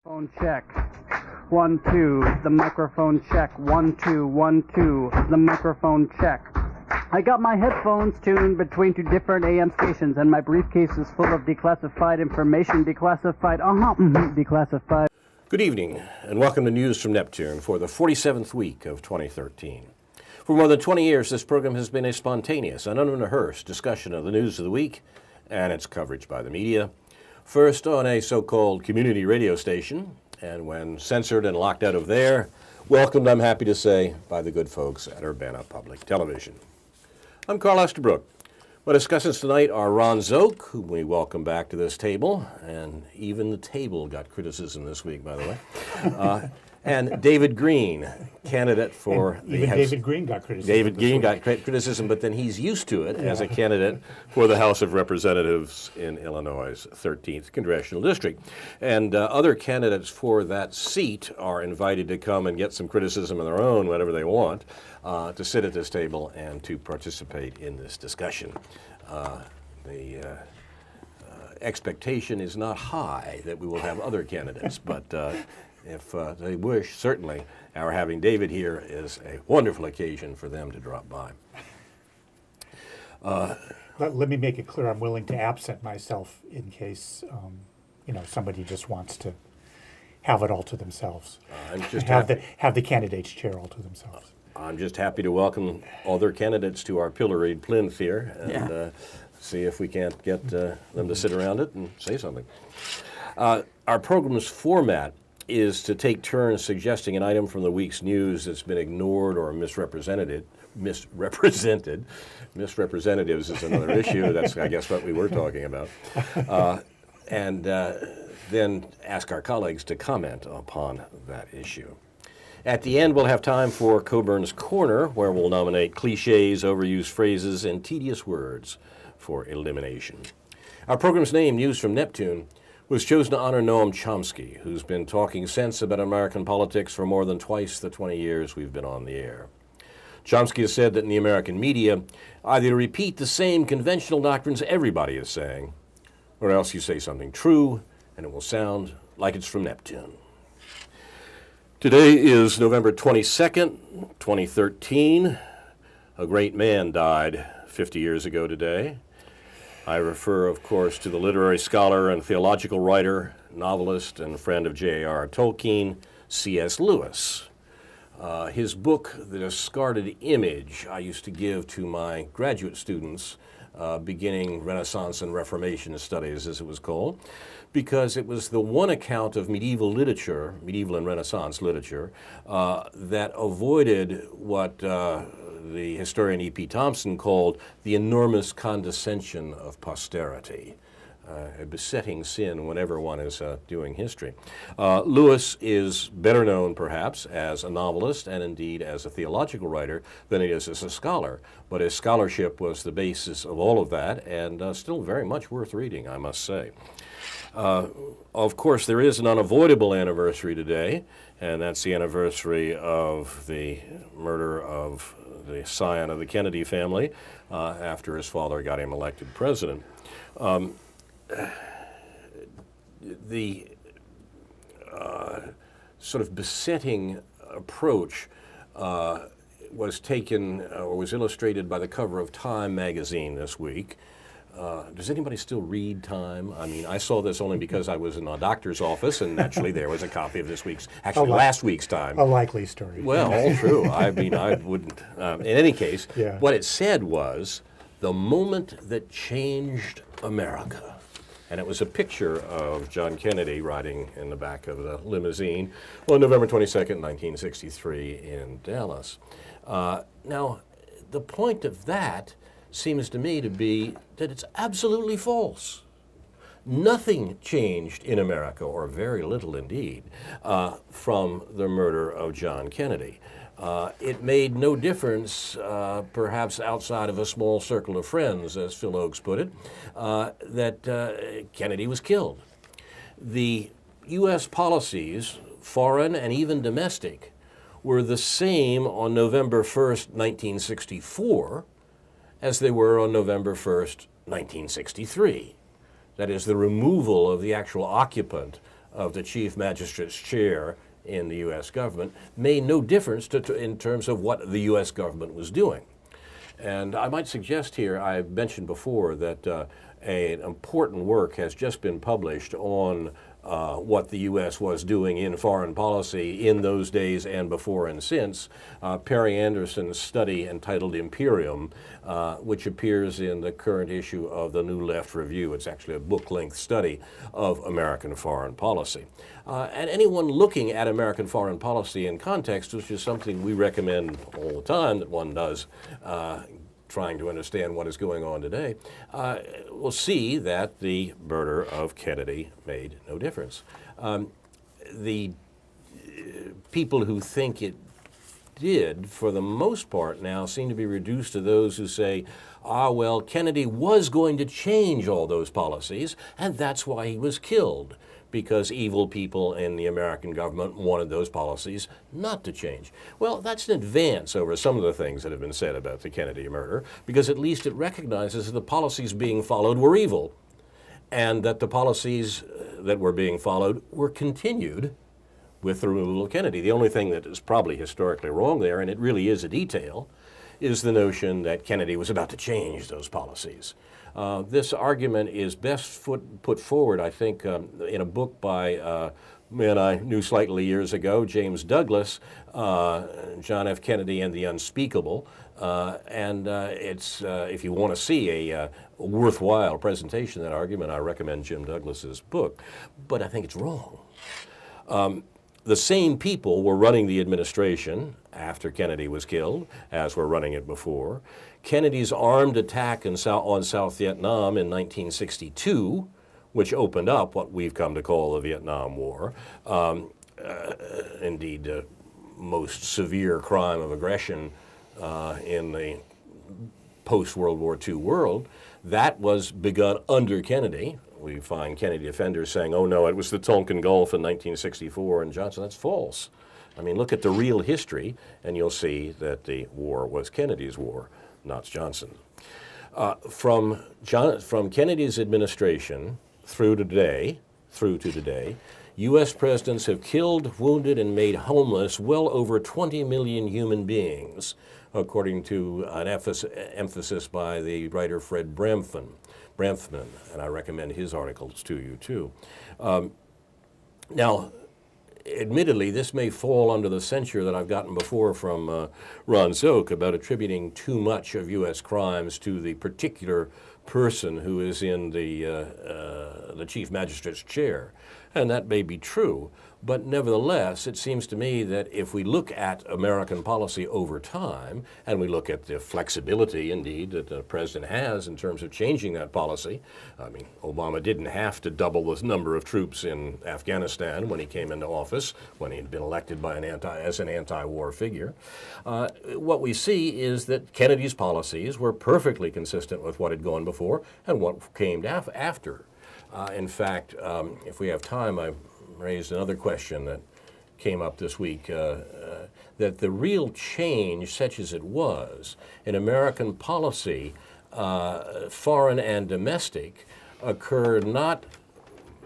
Phone check. 1, 2. The microphone check. 1, 2, 1, 2. The microphone check. I got my headphones tuned between two different AM stations, and my briefcase is full of declassified information. Declassified. Good evening, and welcome to News from Neptune for the 47th week of 2013. For more than 20 years, this program has been a spontaneous and unrehearsed discussion of the news of the week and its coverage by the media. First on a so-called community radio station, and when censored and locked out of there, welcomed, I'm happy to say, by the good folks at Urbana Public Television. I'm Carl Estabrook. My discussants tonight are Ron Szoke, whom we welcome back to this table, and even the table got criticism this week, by the way, and David Green, candidate for David Green got criticism. David Green got criticism, but then he's used to it as a candidate for the House of Representatives in Illinois' 13th Congressional District. And other candidates for that seat are invited to come and get some criticism of their own, whatever they want, to sit at this table and to participate in this discussion. The expectation is not high that we will have other candidates, but if they wish, certainly our having David here is a wonderful occasion for them to drop by. Let me make it clear, I'm willing to absent myself in case somebody just wants to have it all to themselves. Have the candidates chair all to themselves. I'm just happy to welcome other candidates to our pilloried plinth here and see if we can't get them to sit around it and say something. Our program's format is to take turns suggesting an item from the week's news that's been ignored or misrepresented. Misrepresentatives is another issue. That's, I guess, what we were talking about. And then ask our colleagues to comment upon that issue. At the end, we'll have time for Coburn's Corner, where we'll nominate cliches, overused phrases, and tedious words for elimination. Our program's name, News from Neptune, was chosen to honor Noam Chomsky, who's been talking sense about American politics for more than twice the 20 years we've been on the air. Chomsky has said that in the American media, either you repeat the same conventional doctrines everybody is saying, or else you say something true, and it will sound like it's from Neptune. Today is November 22nd, 2013. A great man died 50 years ago today. I refer, of course, to the literary scholar and theological writer, novelist, and friend of J.R.R. Tolkien, C.S. Lewis. His book, The Discarded Image, I used to give to my graduate students beginning Renaissance and Reformation studies, as it was called, because it was the one account of medieval literature, medieval and Renaissance literature, that avoided what the historian E.P. Thompson called the enormous condescension of posterity, a besetting sin whenever one is doing history. Lewis is better known, perhaps, as a novelist and indeed as a theological writer than he is as a scholar, but his scholarship was the basis of all of that and still very much worth reading, I must say. Of course, there is an unavoidable anniversary today, and that's the anniversary of the murder of the scion of the Kennedy family after his father got him elected president. The sort of besetting approach was taken or was illustrated by the cover of Time magazine this week. Does anybody still read Time? I mean, I saw this only because I was in a doctor's office, and naturally there was a copy of last week's Time. A likely story. Well, all true. I mean, I wouldn't. In any case, what it said was, the moment that changed America. And it was a picture of John Kennedy riding in the back of the limousine on November 22nd, 1963 in Dallas. Now, the point of that seems to me to be that it's absolutely false. Nothing changed in America, or very little indeed, from the murder of John Kennedy. It made no difference, perhaps outside of a small circle of friends, as Phil Oakes put it, that Kennedy was killed. The U.S. policies, foreign and even domestic, were the same on November 1st, 1964, as they were on November 1st, 1963. That is, the removal of the actual occupant of the chief magistrate's chair in the U.S. government made no difference in terms of what the U.S. government was doing. And I might suggest here, I mentioned before that an important work has just been published on what the U.S. was doing in foreign policy in those days and before and since. Perry Anderson's study entitled Imperium, which appears in the current issue of the New Left Review. It's actually a book-length study of American foreign policy. And anyone looking at American foreign policy in context, which is something we recommend all the time that one does, trying to understand what is going on today, will see that the murder of Kennedy made no difference. The people who think it did, for the most part now, seem to be reduced to those who say, well, Kennedy was going to change all those policies, and that's why he was killed, because evil people in the American government wanted those policies not to change. Well, that's an advance over some of the things that have been said about the Kennedy murder, because at least it recognizes that the policies being followed were evil, and that the policies that were being followed were continued with the removal of Kennedy. The only thing that is probably historically wrong there, and it really is a detail, is the notion that Kennedy was about to change those policies. This argument is best put forward, I think, in a book by a man I knew slightly years ago, James Douglas, John F. Kennedy and the Unspeakable. It's if you want to see a worthwhile presentation of that argument, I recommend Jim Douglas's book. But I think it's wrong. The same people were running the administration after Kennedy was killed, as were running it before. Kennedy's armed attack on South Vietnam in 1962, which opened up what we've come to call the Vietnam War, indeed the most severe crime of aggression in the post-World War II world, that was begun under Kennedy. We find Kennedy defenders saying, oh no, it was the Tonkin Gulf in 1964 and Johnson. That's false. I mean, look at the real history and you'll see that the war was Kennedy's war, not Johnson. From Kennedy's administration through to today, U.S. presidents have killed, wounded, and made homeless well over 20 million human beings, according to an emphasis by the writer Fred Bramfman, and I recommend his articles to you too. Now, admittedly, this may fall under the censure that I've gotten before from Ron Szoke about attributing too much of U.S. crimes to the particular person who is in the chief magistrate's chair. And that may be true, but nevertheless, it seems to me that if we look at American policy over time, and we look at the flexibility, indeed, that the president has in terms of changing that policy, I mean, Obama didn't have to double the number of troops in Afghanistan when he came into office, when he'd been elected by as an anti-war figure. What we see is that Kennedy's policies were perfectly consistent with what had gone before and what came after. In fact, if we have time, I raised another question that came up this week, that the real change, such as it was, in American policy, foreign and domestic, occurred not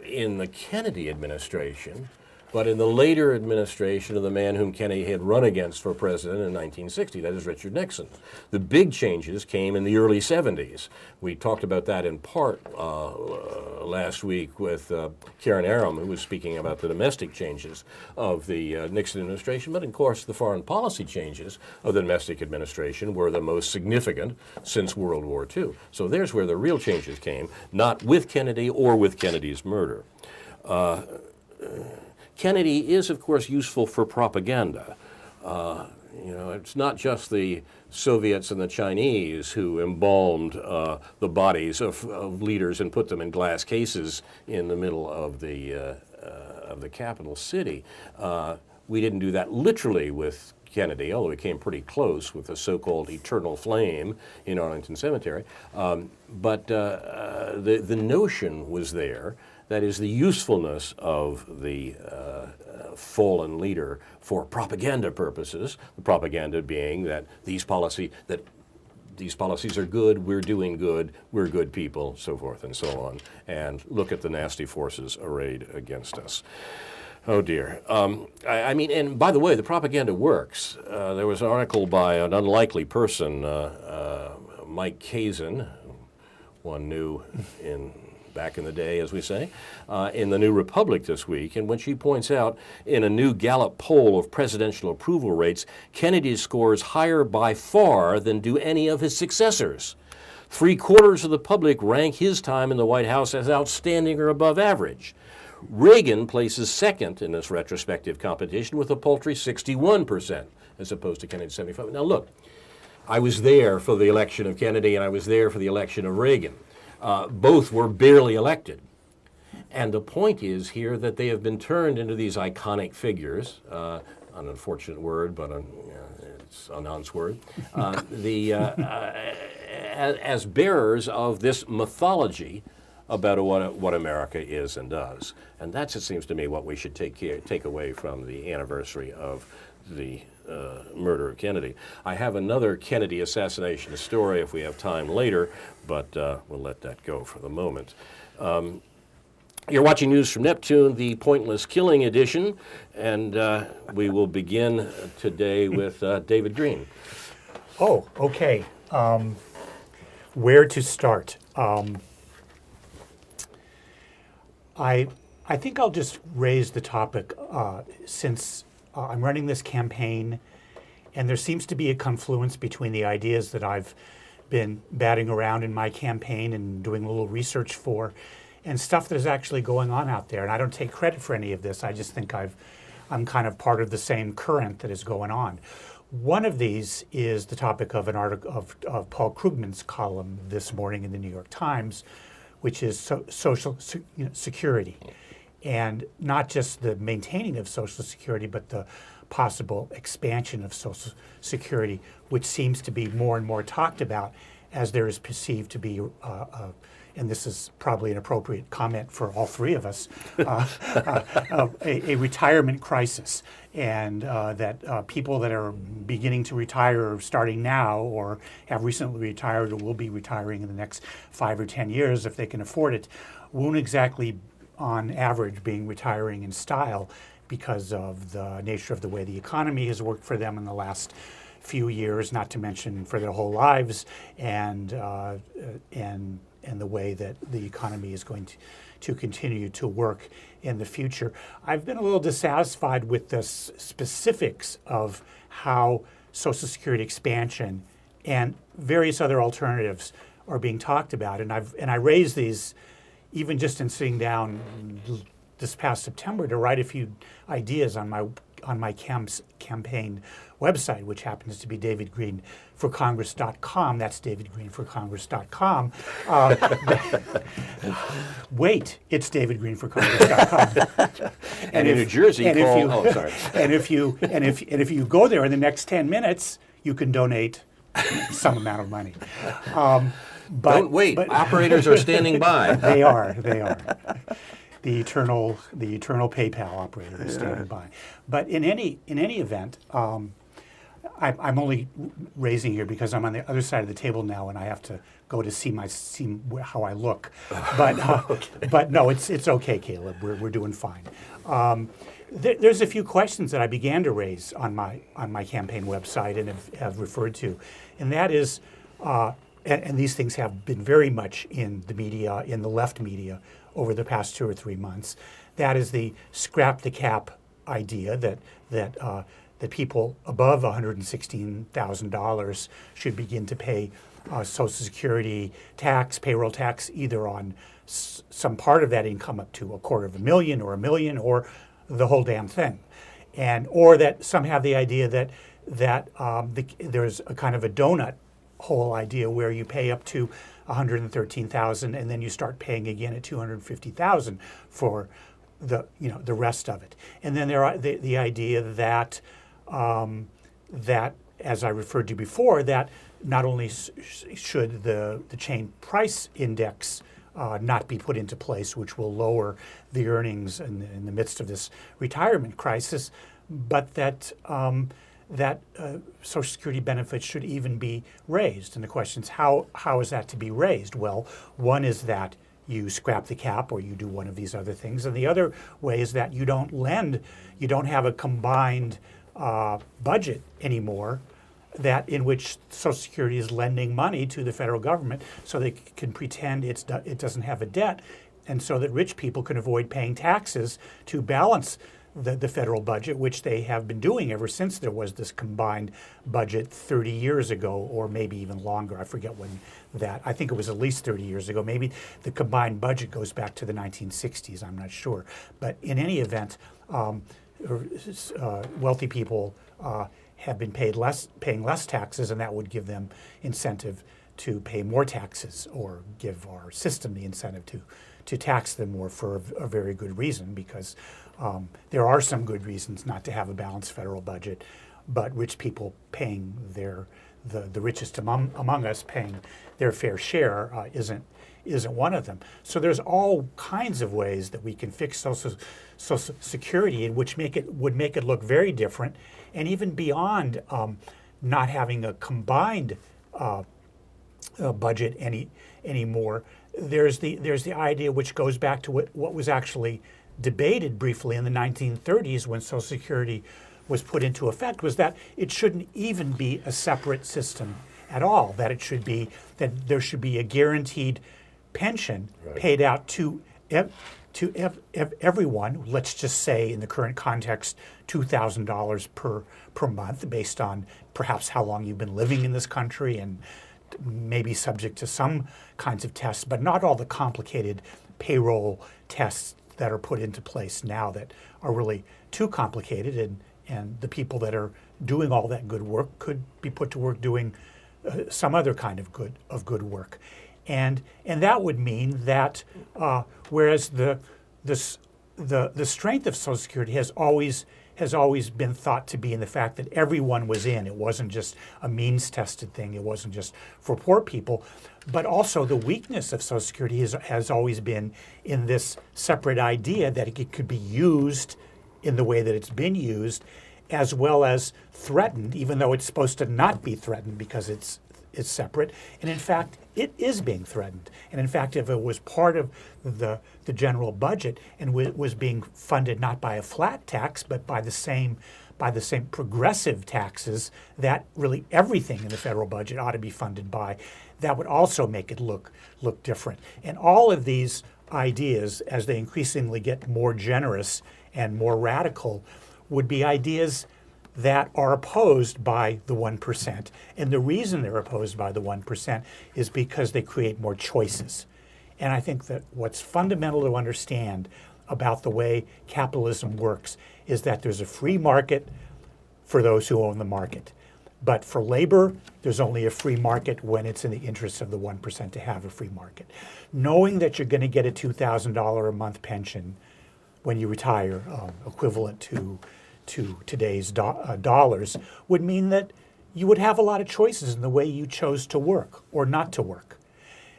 in the Kennedy administration, but in the later administration of the man whom Kennedy had run against for president in 1960, that is Richard Nixon. The big changes came in the early 70s. We talked about that in part last week with Karen Aram, who was speaking about the domestic changes of the Nixon administration, but of course the foreign policy changes of the domestic administration were the most significant since World War II. So there's where the real changes came, not with Kennedy or with Kennedy's murder. Kennedy is, of course, useful for propaganda. You know, it's not just the Soviets and the Chinese who embalmed the bodies of leaders and put them in glass cases in the middle of the capital city. We didn't do that literally with Kennedy, although we came pretty close with the so-called eternal flame in Arlington Cemetery. But the notion was there. That is the usefulness of the fallen leader for propaganda purposes, the propaganda being that these policies, that these policies are good, we're doing good, we're good people, so forth and so on. And look at the nasty forces arrayed against us. Oh dear. I mean, and by the way, the propaganda works. There was an article by an unlikely person, Mike Kazin, one knew back in the day, as we say, in the New Republic this week, in which he points out in a new Gallup poll of presidential approval rates, Kennedy scores higher by far than do any of his successors. 3/4 of the public rank his time in the White House as outstanding or above average. Reagan places second in this retrospective competition with a paltry 61%, as opposed to Kennedy's 75%. Now look, I was there for the election of Kennedy and I was there for the election of Reagan. Both were barely elected. And the point is here that they have been turned into these iconic figures, an unfortunate word, but it's a nonce word, as bearers of this mythology about what America is and does. And that's, it seems to me, what we should take away from the anniversary of the murder of Kennedy. I have another Kennedy assassination story if we have time later, but we'll let that go for the moment. You're watching News from Neptune, the Pointless Killing edition, and we will begin today with David Green. Oh, okay. Where to start? I think I'll just raise the topic since I'm running this campaign, and there seems to be a confluence between the ideas that I've been batting around in my campaign and doing a little research for, and stuff that is actually going on out there. And I don't take credit for any of this. I just think I'm kind of part of the same current that is going on. One of these is the topic of an article of Paul Krugman's column this morning in the New York Times, which is social security. And not just the maintaining of Social Security, but the possible expansion of Social Security, which seems to be more and more talked about as there is perceived to be, and this is probably an appropriate comment for all three of us, a retirement crisis. And that people that are beginning to retire or starting now or have recently retired or will be retiring in the next 5 or 10 years, if they can afford it, won't exactly on average being retiring in style because of the nature of the way the economy has worked for them in the last few years, not to mention for their whole lives, and the way that the economy is going to continue to work in the future. I've been a little dissatisfied with the specifics of how Social Security expansion and various other alternatives are being talked about, and I raised these even just in sitting down this past September to write a few ideas on my campaign website, which happens to be davidgreenforcongress.com. That's davidgreenforcongress.com. Wait, it's davidgreenforcongress.com. And in New Jersey, and if you go there in the next 10 minutes, you can donate some amount of money. Don't wait. Operators are standing by. They are. The eternal PayPal operator is standing by. But in any event, I'm only raising here because I'm on the other side of the table now, and I have to go to see how I look. But okay. But no, it's okay, Caleb. We're doing fine. There's a few questions that I began to raise on my campaign website and have referred to, and that is. And these things have been very much in the media, in the left media, over the past 2 or 3 months. That is the scrap the cap idea that people above $116,000 should begin to pay Social Security tax, payroll tax, either on some part of that income up to $250,000 or $1 million, or the whole damn thing, or that some have the idea that there's a kind of a donut whole idea where you pay up to $113,000 and then you start paying again at $250,000 for the rest of it. And then there are the idea that as I referred to before, that not only should the chain price index not be put into place, which will lower the earnings in the midst of this retirement crisis, but that that Social Security benefits should even be raised. And the question is, how is that to be raised? Well, one is that you scrap the cap or you do one of these other things. And the other way is that you don't have a combined budget anymore in which Social Security is lending money to the federal government so they can pretend it doesn't have a debt, and so that rich people can avoid paying taxes to balance the federal budget, which they have been doing ever since there was this combined budget 30 years ago, or maybe even longer. I forget when I think it was at least 30 years ago. Maybe the combined budget goes back to the 1960s, I'm not sure. But in any event, wealthy people have been paying less taxes, and that would give them incentive to pay more taxes, or give our system the incentive to tax them more for a very good reason, because there are some good reasons not to have a balanced federal budget, but rich people paying the richest among us paying their fair share isn't one of them. So there's all kinds of ways that we can fix Social Security, in which would make it look very different, and even beyond not having a combined budget anymore. There's the idea, which goes back to what was actually debated briefly in the 1930s when Social Security was put into effect, was that it shouldn't even be a separate system at all. That there should be a guaranteed pension paid out to everyone. Let's just say, in the current context, $2,000 per month, based on perhaps how long you've been living in this country, and maybe subject to some kinds of tests, but not all the complicated payroll tests that are put into place now that are really too complicated, and the people that are doing all that good work could be put to work doing some other kind of good work. And that would mean that whereas the strength of Social Security has always been thought to be in the fact that everyone was in. It wasn't just a means-tested thing. It wasn't just for poor people. But also the weakness of Social Security has always been in this separate idea that it could be used in the way that it's been used, as well as threatened, even though it's supposed to not be threatened because it's separate. And in fact, it is being threatened. And in fact, if it was part of the general budget and was being funded not by a flat tax, but by the same progressive taxes that really everything in the federal budget ought to be funded by, that would also make it look different. And all of these ideas, as they increasingly get more generous and more radical, would be ideas that are opposed by the 1%. And the reason they're opposed by the 1% is because they create more choices. And I think that what's fundamental to understand about the way capitalism works is that there's a free market for those who own the market. But for labor, there's only a free market when it's in the interest of the 1% to have a free market. Knowing that you're going to get a $2,000 a month pension when you retire, equivalent to today's dollars, would mean that you would have a lot of choices in the way you chose to work or not to work,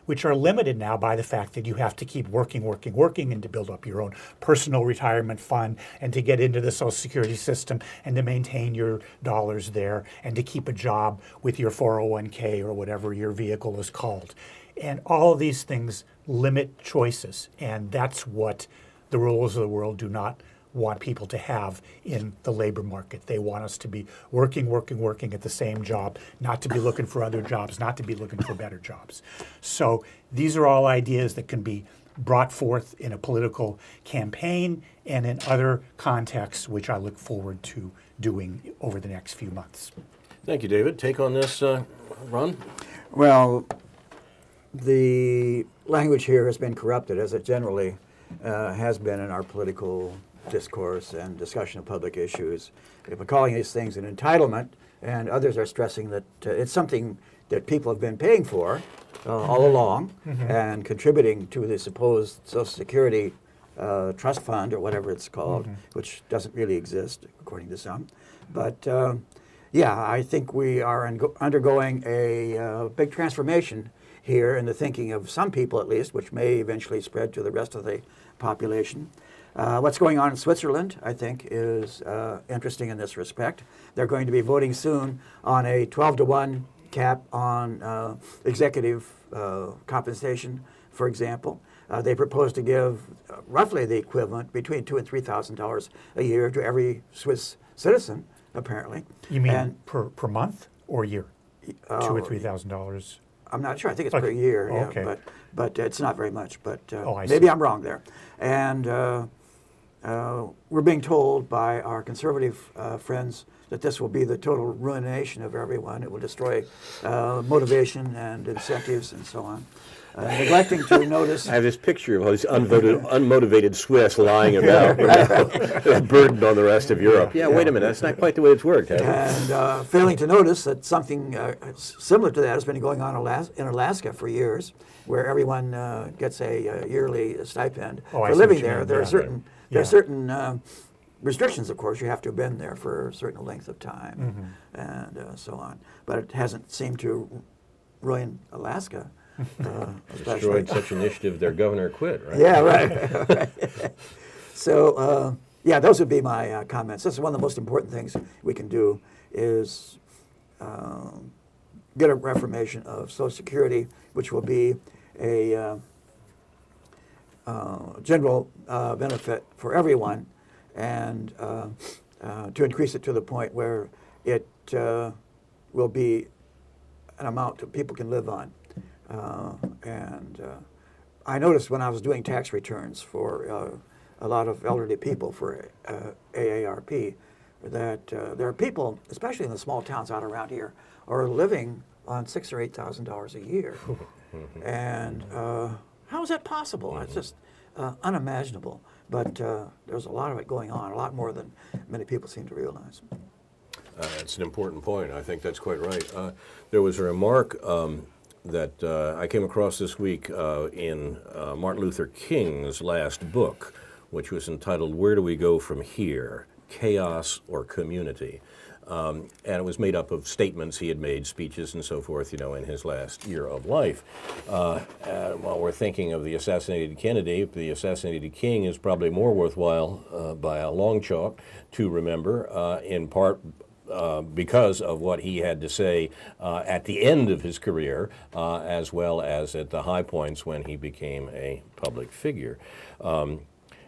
which are limited now by the fact that you have to keep working, and to build up your own personal retirement fund, and to get into the Social Security system, and to maintain your dollars there, and to keep a job with your 401k or whatever your vehicle is called. And all of these things limit choices, and that's what the rulers of the world do not want people to have in the labor market. They want us to be working at the same job, not to be looking for other jobs, not to be looking for better jobs. So these are all ideas that can be brought forth in a political campaign and in other contexts, which I look forward to doing over the next few months. Thank you, David. Take on this, Ron? Well, the language here has been corrupted, as it generally has been in our political discourse and discussion of public issues. We're calling these things an entitlement, and others are stressing that it's something that people have been paying for all along, and contributing to the supposed Social Security trust fund, or whatever it's called, which doesn't really exist, according to some. But yeah, I think we are undergoing a big transformation here in the thinking of some people, at least, which may eventually spread to the rest of the population. What's going on in Switzerland, I think, is interesting in this respect. They're going to be voting soon on a 12-to-1 cap on executive compensation, for example. They propose to give roughly the equivalent, between $2,000 and $3,000 a year, to every Swiss citizen, apparently. You mean And, per month or year? $2,000 or $3,000? I'm not sure. I think it's per year. Yeah, okay. but it's not very much. But I maybe see. I'm wrong there. And we're being told by our conservative friends that this will be the total ruination of everyone. It will destroy motivation and incentives and so on. Neglecting to notice. I have this picture of all these unmotivated Swiss lying about, burdened on the rest of Europe. Yeah, wait a minute, that's not quite the way it's worked, has it? And failing to notice that something similar to that has been going on in Alaska for years, where everyone gets a yearly stipend Oh, I for see living what you there. mean. There are Yeah. certain Yeah. restrictions, of course. You have to have been there for a certain length of time, and so on. But it hasn't seemed to ruin Alaska. Especially. Destroyed such initiative, their governor quit, right? Yeah, right. Right. So, yeah, those would be my comments. This is one of the most important things we can do is get a reformation of Social Security, which will be a general benefit for everyone, and to increase it to the point where it will be an amount that people can live on. I noticed when I was doing tax returns for a lot of elderly people for AARP that there are people, especially in the small towns out around here, are living on $6,000 or $8,000 a year. And how is that possible? It's just unimaginable. But there's a lot of it going on, a lot more than many people seem to realize. That's an important point. I think that's quite right. There was a remark that I came across this week in Martin Luther King's last book, which was entitled "Where Do We Go From Here? Chaos or Community?" And it was made up of statements he had made, speeches and so forth, in his last year of life. While we're thinking of the assassinated Kennedy, the assassinated King is probably more worthwhile by a long chalk to remember, in part because of what he had to say at the end of his career, as well as at the high points when he became a public figure.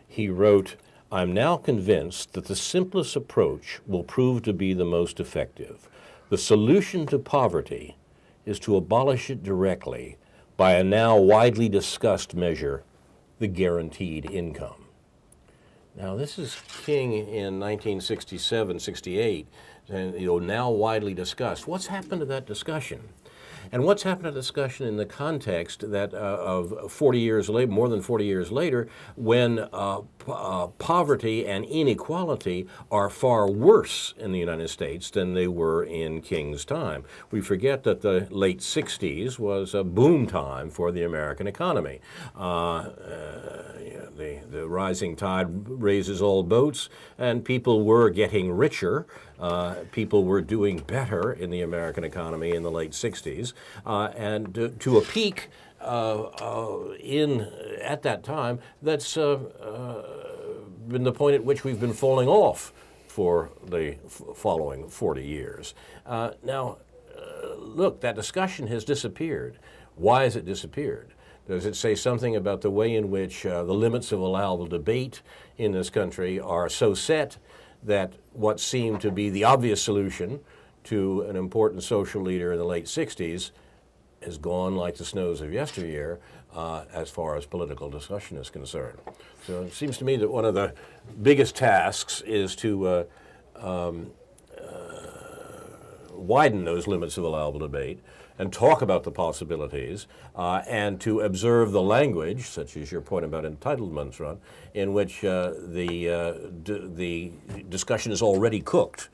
He wrote, "I'm now convinced that the simplest approach will prove to be the most effective. The solution to poverty is to abolish it directly by a now widely discussed measure, the guaranteed income." Now, this is King in 1967, 68, and now widely discussed. What's happened to that discussion? And what's happened to discussion in the context that of 40 years later, more than 40 years later, when poverty and inequality are far worse in the United States than they were in King's time? We forget that the late 60s was a boom time for the American economy. The rising tide raises all boats, and people were getting richer. People were doing better in the American economy in the late 60s, and to a peak at that time that's been the point at which we've been falling off for the following 40 years. Look, that discussion has disappeared. Why has it disappeared? Does it say something about the way in which the limits of allowable debate in this country are so set that what seemed to be the obvious solution to an important social leader in the late 60s has gone like the snows of yesteryear as far as political discussion is concerned? So it seems to me that one of the biggest tasks is to widen those limits of allowable debate and talk about the possibilities, and to observe the language, such as your point about entitlements, Ron, in which the discussion is already cooked.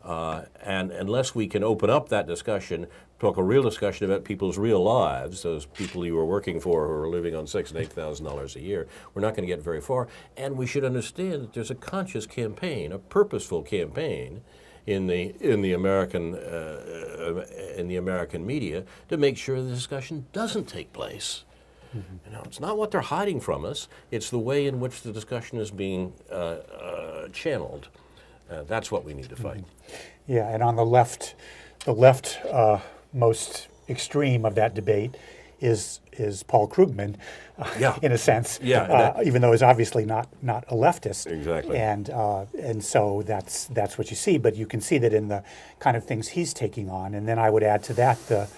And unless we can open up that discussion, talk a real discussion about people's real lives, those people you were working for who are living on $6,000 and $8,000 a year, we're not going to get very far. And we should understand that there's a conscious campaign, a purposeful campaign, in the American media to make sure the discussion doesn't take place. You know, it's not what they're hiding from us. It's the way in which the discussion is being channeled. That's what we need to fight. Yeah, and on the left most extreme of that debate is Paul Krugman, Yeah. in a sense. Yeah, even though he's obviously not a leftist. Exactly. And so that's what you see. But you can see that in the kind of things he's taking on. And then I would add to that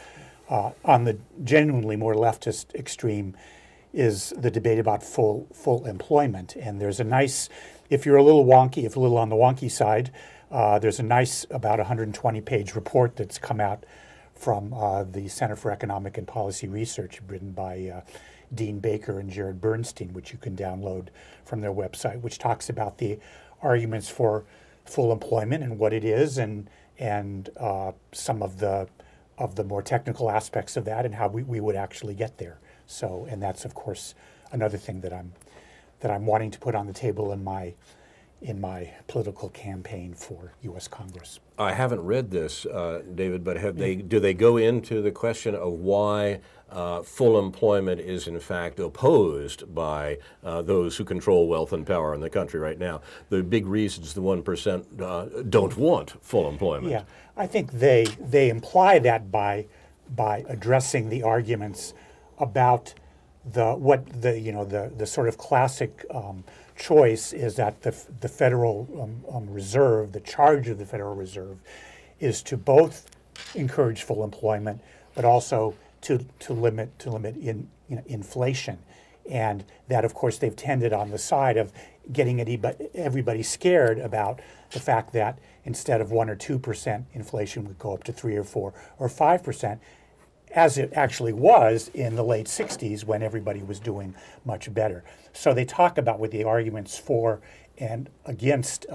on the genuinely more leftist extreme is the debate about full employment. And there's a nice, if you're a little wonky, if a little on the wonky side, there's a nice about 120-page report that's come out from the Center for Economic and Policy Research, written by Dean Baker and Jared Bernstein, which you can download from their website, which talks about the arguments for full employment and what it is, and some of the more technical aspects of that and how we would actually get there. So, and that's of course another thing that I'm wanting to put on the table in my political campaign for U.S. Congress. I haven't read this, David, but do they go into the question of why full employment is in fact opposed by those who control wealth and power in the country right now? The big reasons the 1% don't want full employment. Yeah, I think they imply that by addressing the arguments about the sort of classic choice is that the Federal Reserve, the charge of the Federal Reserve, is to both encourage full employment, but also to limit inflation, and that of course they've tended on the side of getting everybody scared about the fact that instead of 1 or 2% inflation would go up to 3 or 4 or 5%. As it actually was in the late 60s when everybody was doing much better. So they talk about what the arguments for and against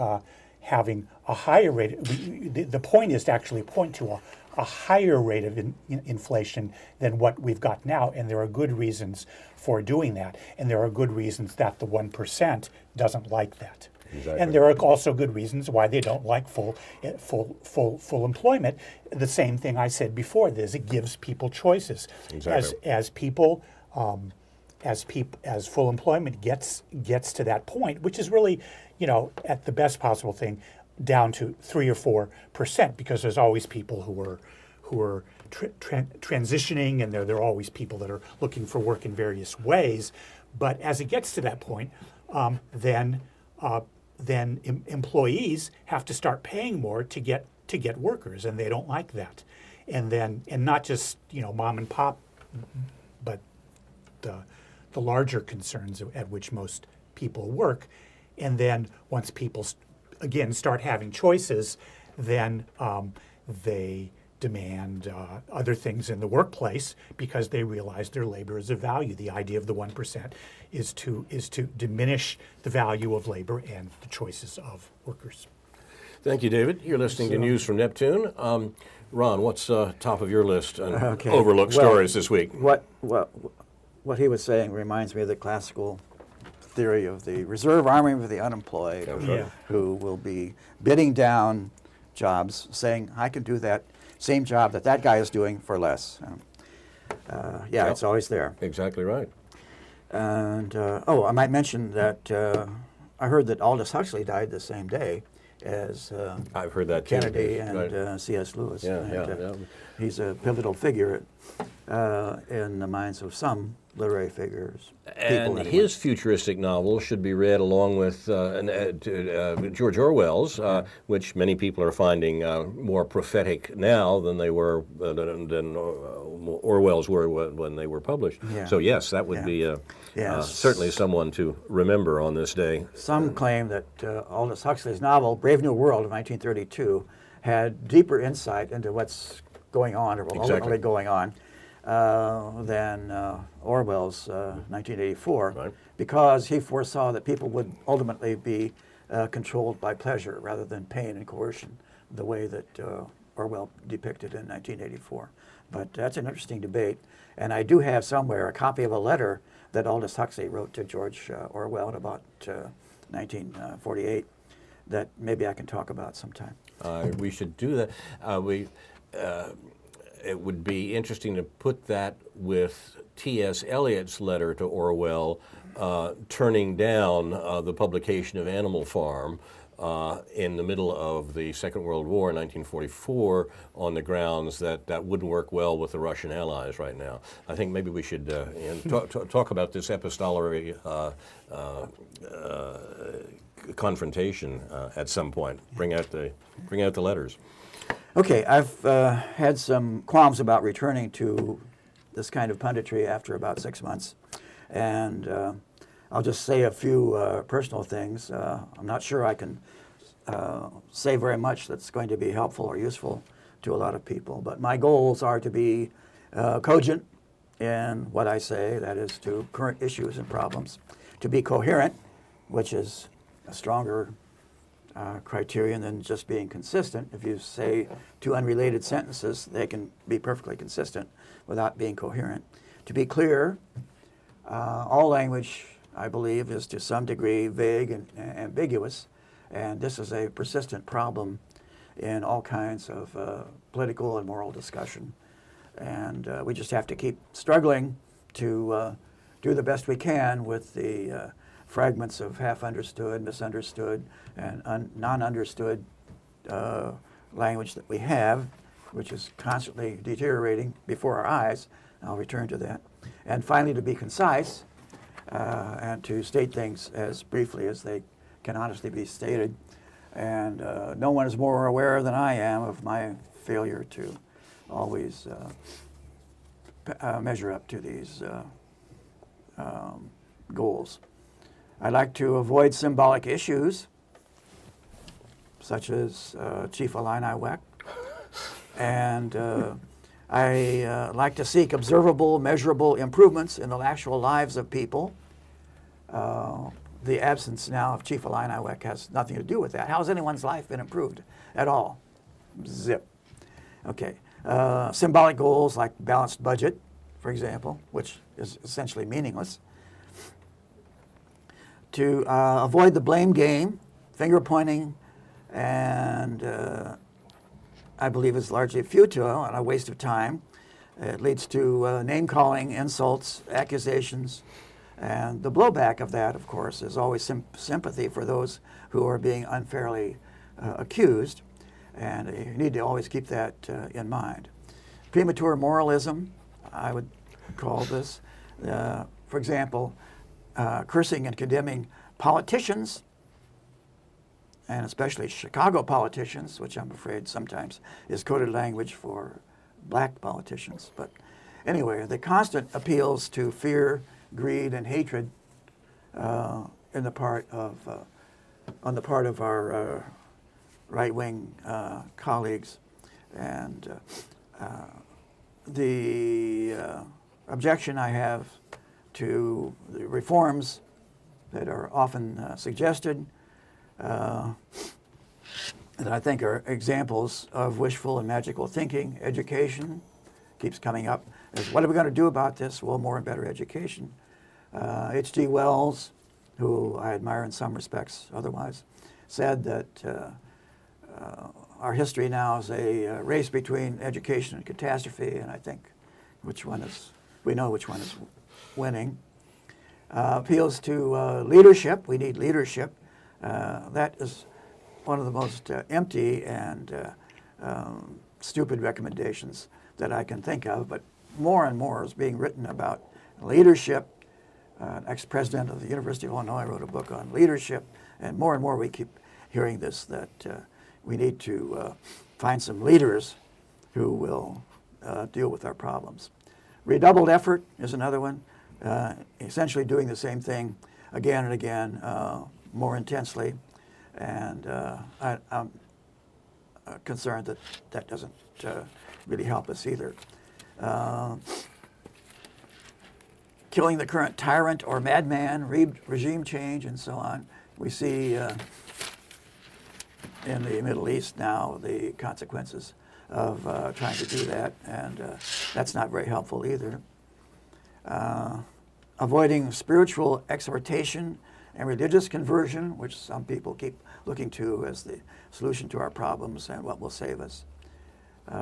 having a higher rate. The point is to actually point to a higher rate of inflation than what we've got now, and there are good reasons for doing that. And there are good reasons that the 1% doesn't like that. Exactly. And there are also good reasons why they don't like full employment. The same thing I said before is it gives people choices. Exactly. As full employment gets to that point, which is really, at the best possible thing, down to 3 or 4%, because there's always people who are transitioning, and there are always people that are looking for work in various ways. But as it gets to that point, then employees have to start paying more to get workers, and they don't like that. And not just mom and pop, but the larger concerns at which most people work. And then once people again start having choices, then they demand other things in the workplace because they realize their labor is of value. The idea of the 1% is to diminish the value of labor and the choices of workers. Thank you, David. You're listening to News from Neptune. Ron, what's top of your list on overlooked stories this week? What he was saying reminds me of the classical theory of the reserve army of the unemployed, who will be bidding down jobs, saying, I can do that same job that guy is doing for less. It's always there. Exactly right. And, I might mention that I heard that Aldous Huxley died the same day as I've heard that Kennedy too. and C.S. Lewis. Yeah. He's a pivotal figure in the minds of some literary figures. And his futuristic novel should be read along with George Orwell's, which many people are finding more prophetic now than they were than Orwell's were when they were published. Yeah. So yes, that would be certainly someone to remember on this day. Some claim that Aldous Huxley's novel, Brave New World of 1932, had deeper insight into what's going on or ultimately going on than Orwell's 1984, because he foresaw that people would ultimately be controlled by pleasure rather than pain and coercion, the way that Orwell depicted in 1984. But that's an interesting debate, and I do have somewhere a copy of a letter that Aldous Huxley wrote to George Orwell in about 1948 that maybe I can talk about sometime. We should do that. It would be interesting to put that with T.S. Eliot's letter to Orwell turning down the publication of Animal Farm in the middle of the Second World War in 1944 on the grounds that that wouldn't work well with the Russian allies right now. I think maybe we should talk about this epistolary confrontation at some point. Bring out the letters. Okay, I've had some qualms about returning to this kind of punditry after about 6 months, and I'll just say a few personal things. I'm not sure I can say very much that's going to be helpful or useful to a lot of people, but my goals are to be cogent in what I say, that is to current issues and problems, to be coherent, which is a stronger criterion than just being consistent. If you say two unrelated sentences, they can be perfectly consistent without being coherent. To be clear, all language, I believe, is to some degree vague and ambiguous, and this is a persistent problem in all kinds of political and moral discussion. And we just have to keep struggling to do the best we can with the fragments of half-understood, misunderstood, and non-understood language that we have, which is constantly deteriorating before our eyes. I'll return to that. And finally, to be concise and to state things as briefly as they can honestly be stated. And no one is more aware than I am of my failure to always measure up to these goals. I like to avoid symbolic issues, such as Chief Illini WEC. And I like to seek observable, measurable improvements in the actual lives of people. The absence now of Chief Illini WEC has nothing to do with that. How has anyone's life been improved at all? Zip. Okay. Symbolic goals like balanced budget, for example, which is essentially meaningless. To avoid the blame game, finger pointing, and I believe is largely futile and a waste of time. It leads to name calling, insults, accusations, and the blowback of that, of course, is always sympathy for those who are being unfairly accused, and you need to always keep that in mind. Premature moralism, I would call this. For example, cursing and condemning politicians, and especially Chicago politicians, which I'm afraid sometimes is coded language for black politicians. But anyway, the constant appeals to fear, greed, and hatred on the part of our right-wing colleagues, and the objection I have to the reforms that are often suggested that I think are examples of wishful and magical thinking. Education keeps coming up as, what are we going to do about this? Well, more and better education. H.G. Wells, who I admire in some respects otherwise, said that our history now is a race between education and catastrophe, and I think we know which one is winning. Appeals to leadership. We need leadership. That is one of the most empty and stupid recommendations that I can think of, but more and more is being written about leadership. Ex-president of the University of Illinois wrote a book on leadership, and more we keep hearing this, that we need to find some leaders who will deal with our problems. Redoubled effort is another one, essentially doing the same thing again and again, more intensely, and I'm concerned that that doesn't really help us either. Killing the current tyrant or madman, regime change, and so on. We see in the Middle East now the consequences of trying to do that, and that's not very helpful either. Avoiding spiritual exhortation and religious conversion, which some people keep looking to as the solution to our problems and what will save us.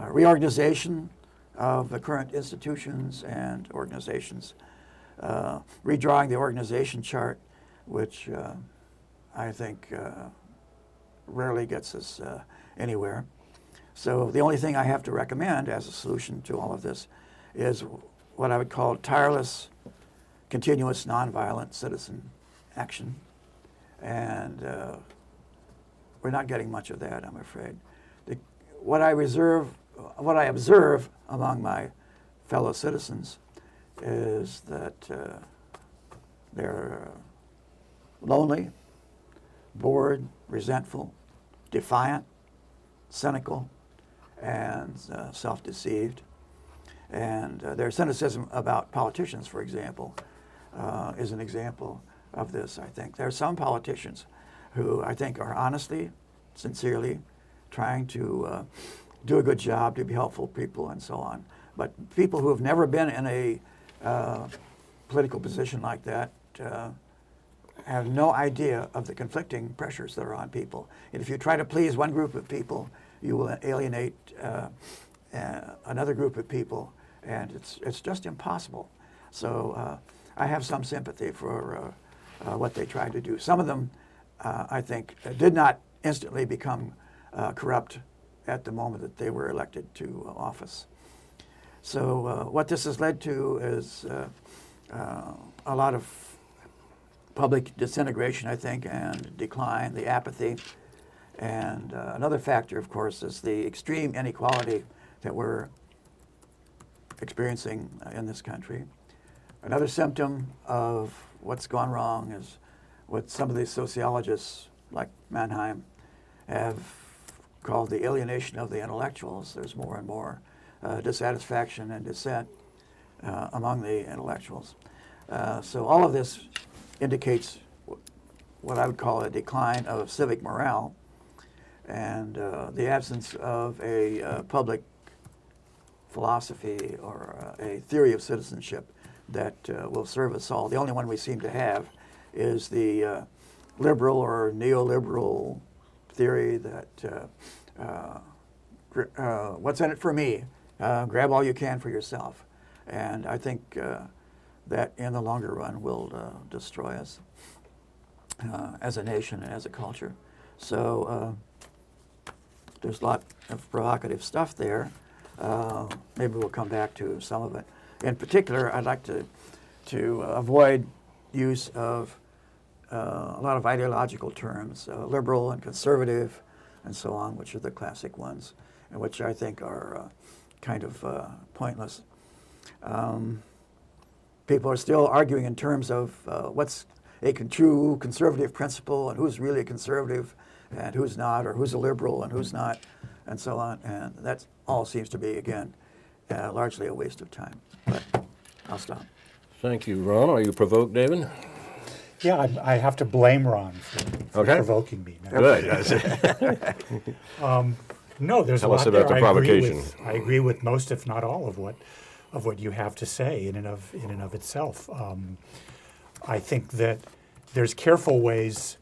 Reorganization of the current institutions and organizations, redrawing the organization chart, which I think rarely gets us anywhere. So the only thing I have to recommend as a solution to all of this is what I would call tireless, continuous, nonviolent citizen action. And we're not getting much of that, I'm afraid. What I observe among my fellow citizens is that they're lonely, bored, resentful, defiant, cynical, and self-deceived. And their cynicism about politicians, for example, is an example of this, I think. There are some politicians who I think are honestly, sincerely trying to do a good job, to be helpful people, and so on. But people who have never been in a political position like that have no idea of the conflicting pressures that are on people. And if you try to please one group of people, you will alienate another group of people, and it's just impossible. So I have some sympathy for what they tried to do. Some of them, I think, did not instantly become corrupt at the moment that they were elected to office. So what this has led to is a lot of public disintegration, I think, and decline, the apathy. And another factor, of course, is the extreme inequality that we're experiencing in this country. Another symptom of what's gone wrong is what some of these sociologists, like Mannheim, have called the alienation of the intellectuals. There's more and more dissatisfaction and dissent among the intellectuals. So all of this indicates what I would call a decline of civic morale and the absence of a public philosophy or a theory of citizenship that will serve us all. The only one we seem to have is the liberal or neoliberal theory that what's in it for me? Grab all you can for yourself. And I think that in the longer run will destroy us as a nation and as a culture. So there's a lot of provocative stuff there. Maybe we'll come back to some of it. In particular, I'd like to avoid use of a lot of ideological terms, liberal and conservative and so on, which are the classic ones, and which I think are kind of pointless. People are still arguing in terms of what's a true conservative principle and who's really a conservative and who's not, or who's a liberal and who's not, and so on. And that all seems to be, again, largely a waste of time. But I'll stop. Thank you, Ron. Are you provoked, David? Yeah, I have to blame Ron for provoking me. No. Good. No, there's Tell a lot us about there. the provocation. I agree with most, if not all, of what you have to say in and of itself. I think that there's careful ways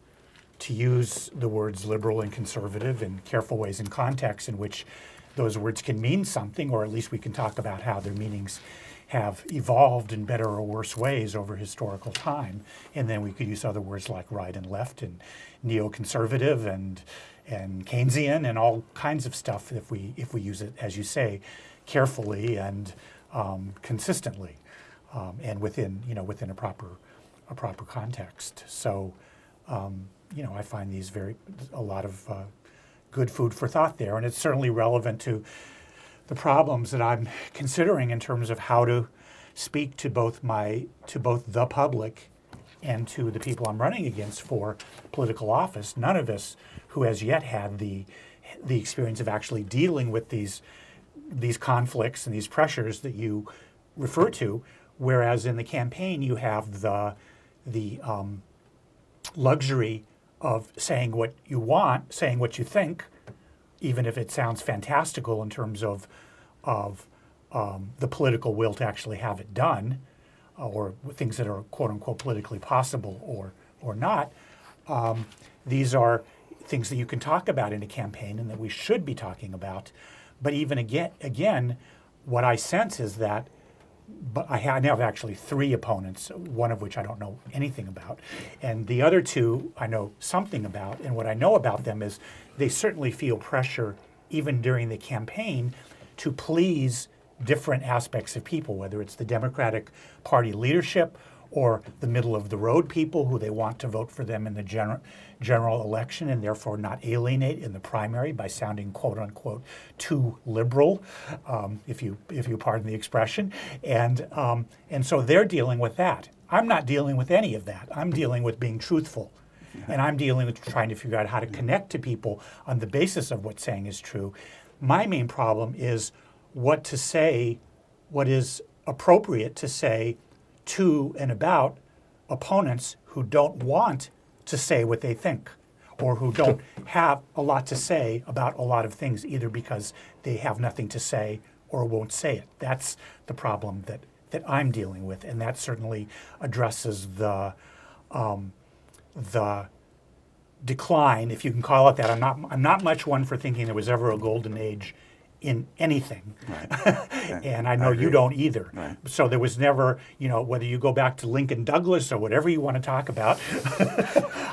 to use the words liberal and conservative, and careful ways in context in which those words can mean something, or at least we can talk about how their meanings have evolved in better or worse ways over historical time. And then we could use other words like right and left and neoconservative and Keynesian and all kinds of stuff if we use it, as you say, carefully and consistently and within a proper context. So I find these a lot of good food for thought there, and it's certainly relevant to the problems that I'm considering in terms of how to speak to both the public and to the people I'm running against for political office. None of us who has yet had the experience of actually dealing with these conflicts and these pressures that you refer to, whereas in the campaign you have the luxury of saying what you want, saying what you think, even if it sounds fantastical in terms of the political will to actually have it done, or things that are quote unquote politically possible or not. These are things that you can talk about in a campaign and that we should be talking about. But even again, what I sense is that, but I have actually 3 opponents, one of which I don't know anything about, and the other 2 I know something about. And what I know about them is they certainly feel pressure, even during the campaign, to please different aspects of people, whether it's the Democratic Party leadership or the middle-of-the-road people who they want to vote for them in the general election, and therefore not alienate in the primary by sounding quote-unquote too liberal, if you pardon the expression. And so they're dealing with that. I'm not dealing with any of that. I'm dealing with being truthful. And I'm dealing with trying to figure out how to connect to people on the basis of what's saying is true. My main problem is what to say, what is appropriate to say to and about opponents who don't want to say what they think, or who don't have a lot to say about a lot of things, either because they have nothing to say or won't say it. That's the problem that I'm dealing with, and that certainly addresses the decline, if you can call it that. I'm not much one for thinking there was ever a golden age in anything. Right. And I know you don't either. Right. So there was never, whether you go back to Lincoln Douglas or whatever you want to talk about.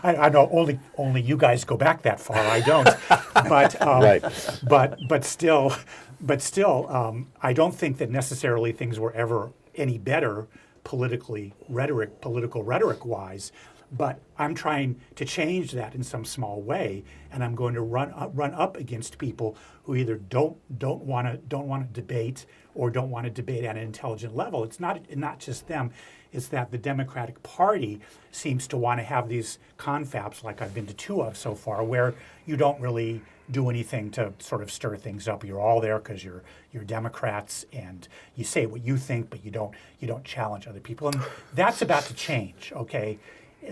I know only you guys go back that far. I don't. But right. but still, I don't think that necessarily things were ever any better political rhetoric wise. But I'm trying to change that in some small way, and I'm going to run up against people who either don't want to debate or don't want to debate at an intelligent level. It's not just them; it's that the Democratic Party seems to want to have these confabs, like I've been to 2 of so far, where you don't really do anything to sort of stir things up. You're all there because you're Democrats, and you say what you think, but you don't challenge other people, and that's about to change. Okay.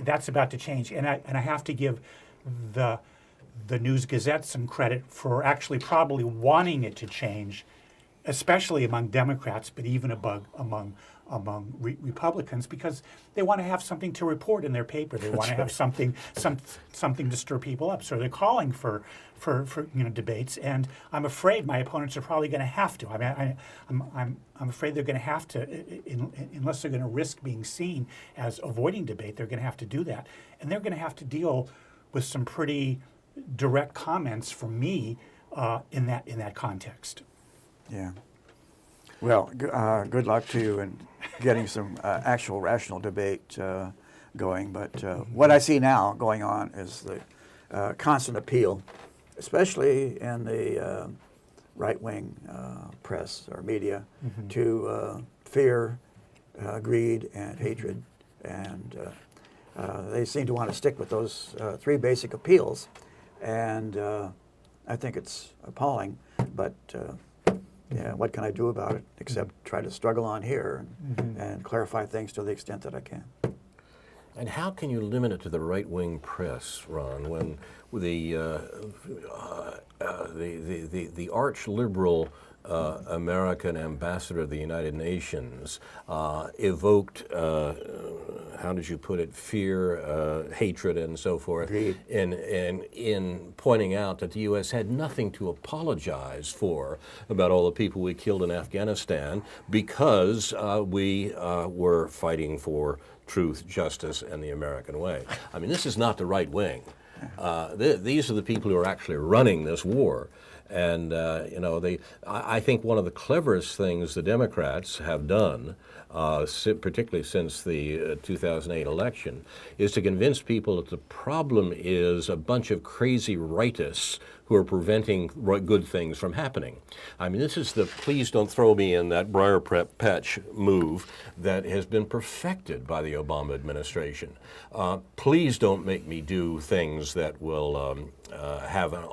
That's about to change, and I have to give the News Gazette some credit for actually probably wanting it to change, especially among Democrats, but even among Republicans, because they want to have something to report in their paper. They want to have something to stir people up. So they're calling for debates, and I'm afraid my opponents are probably going to have to. I mean, I'm afraid they're going to have to, unless they're going to risk being seen as avoiding debate. They're going to have to do that, and they're going to have to deal with some pretty direct comments from me in that context. Yeah. Well, good luck to you in getting some actual rational debate going. But what I see now going on is the constant appeal, especially in the right-wing press or media, to fear, greed, and hatred. And they seem to want to stick with those 3 basic appeals. And I think it's appalling, but yeah, what can I do about it except try to struggle on here and clarify things to the extent that I can. And how can you limit it to the right-wing press, Ron, when the arch-liberal American ambassador of the United Nations evoked, how did you put it, fear, hatred, and so forth, in pointing out that the U.S. had nothing to apologize for about all the people we killed in Afghanistan because we were fighting for truth, justice, and the American way. I mean, this is not the right wing. These are the people who are actually running this war. And, I think one of the cleverest things the Democrats have done, particularly since the 2008 election, is to convince people that the problem is a bunch of crazy rightists who are preventing good things from happening. I mean, this is the please don't throw me in that briar patch move that has been perfected by the Obama administration. Please don't make me do things that will have an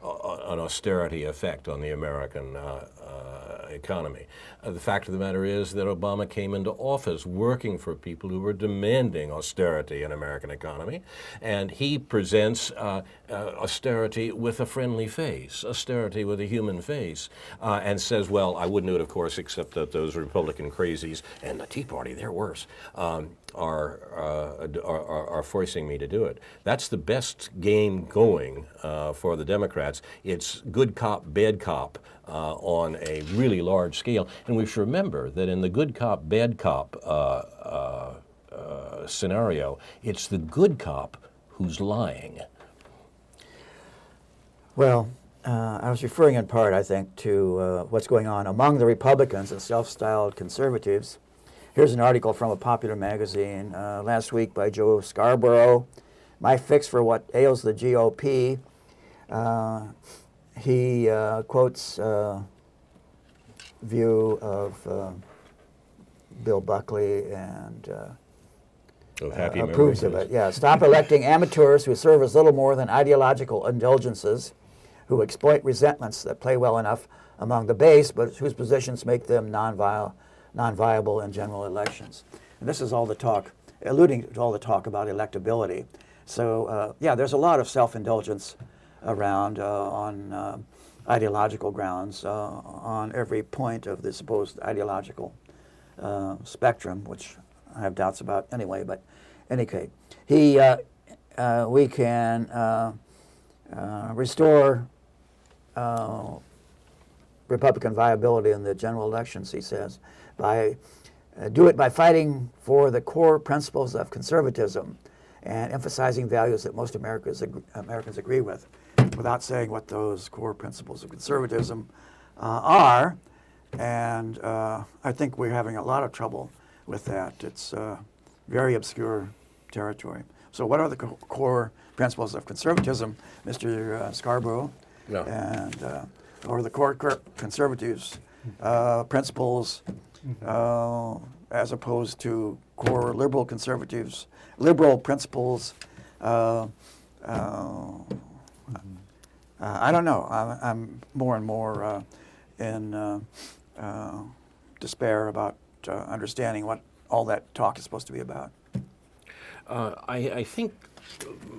austerity effect on the American economy. The fact of the matter is that Obama came into office working for people who were demanding austerity in American economy, and he presents austerity with a friendly face, austerity with a human face, and says, well, I wouldn't do it, of course, except that those Republican crazies and the Tea Party, they're worse, are forcing me to do it. That's the best game going for the Democrats. It's good cop, bad cop on a really large scale. And we should remember that in the good cop, bad cop scenario, it's the good cop who's lying. Well, I was referring in part, I think, to what's going on among the Republicans and self-styled conservatives. Here's an article from a popular magazine last week by Joe Scarborough, "My Fix for What Ails the GOP." He quotes view of Bill Buckley and Happy approves of memories. it. Yeah, stop electing amateurs who serve as little more than ideological indulgences, who exploit resentments that play well enough among the base, but whose positions make them non-viable in general elections. And this is all the talk, alluding to all the talk about electability. So yeah, there's a lot of self-indulgence around on ideological grounds on every point of the supposed ideological spectrum, which I have doubts about anyway. But in any case, we can restore Republican viability in the general elections, he says, do it by fighting for the core principles of conservatism and emphasizing values that most Americans agree with, without saying what those core principles of conservatism are. And I think we're having a lot of trouble with that. It's very obscure territory. So what are the core principles of conservatism, Mr. Scarborough? No. And or the core conservatives' principles as opposed to core liberal conservatives, liberal principles. I don't know. I'm more and more in despair about understanding what all that talk is supposed to be about. I think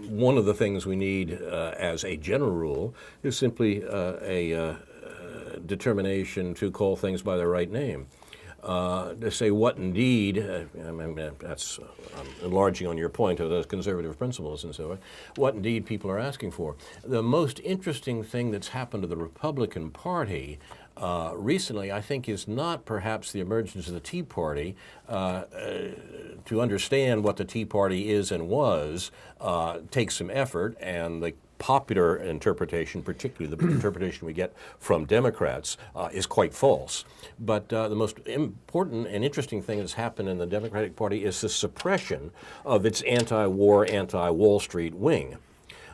one of the things we need as a general rule is simply a determination to call things by their right name. To say what indeed, I mean, that's enlarging on your point of those conservative principles and so on, what indeed people are asking for. The most interesting thing that's happened to the Republican Party recently, I think, is not perhaps the emergence of the Tea Party. To understand what the Tea Party is and was takes some effort, and the popular interpretation, particularly the interpretation we get from Democrats, is quite false. But the most important and interesting thing that's happened in the Democratic Party is the suppression of its anti-war, anti-Wall Street wing.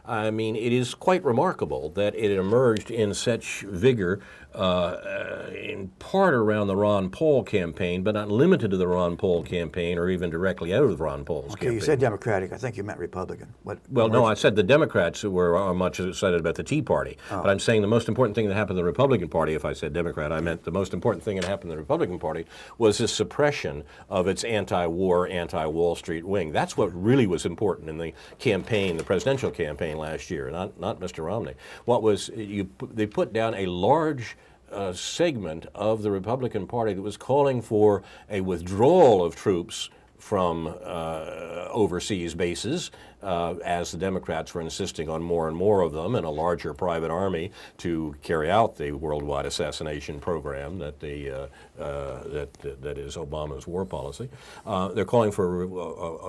I mean, it is quite remarkable that it emerged in such vigor in part around the Ron Paul campaign, but not limited to the Ron Paul campaign or even directly out of Ron Paul's campaign. You said Democratic. I think you meant Republican. Well, no, I said the Democrats were much excited about the Tea Party. Oh. But I'm saying the most important thing that happened to the Republican Party, if I said Democrat, I meant the most important thing that happened to the Republican Party was the suppression of its anti-war, anti-Wall Street wing. That's what really was important in the campaign, the presidential campaign last year, not Mr. Romney. What was, they put down a large segment of the Republican Party that was calling for a withdrawal of troops from overseas bases, as the Democrats were insisting on more and more of them and a larger private army to carry out the worldwide assassination program that that is Obama's war policy. They're calling for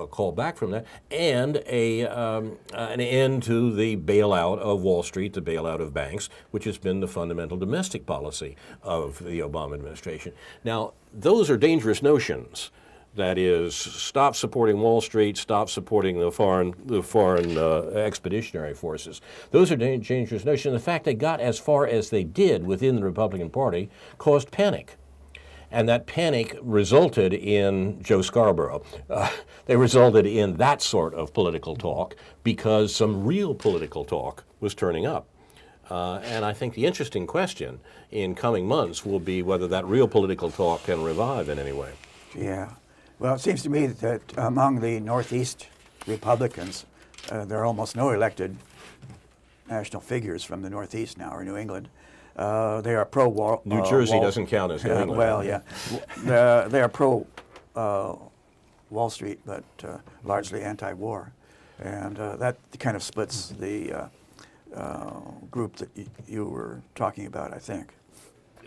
a call back from that and an end to the bailout of Wall Street, the bailout of banks, which has been the fundamental domestic policy of the Obama administration. Now, those are dangerous notions. That is, stop supporting Wall Street, stop supporting the foreign expeditionary forces. Those are dangerous notions. The fact they got as far as they did within the Republican Party caused panic. And that panic resulted in Joe Scarborough. They resulted in that sort of political talk because some real political talk was turning up. And I think the interesting question in coming months will be whether that real political talk can revive in any way. Yeah. Well, it seems to me that among the Northeast Republicans, there are almost no elected national figures from the Northeast now, or New England. They are pro-Wall. New Jersey doesn't count as New England. Well, yeah. They are pro-Wall Street, but largely anti-war. And that kind of splits the group that you were talking about, I think.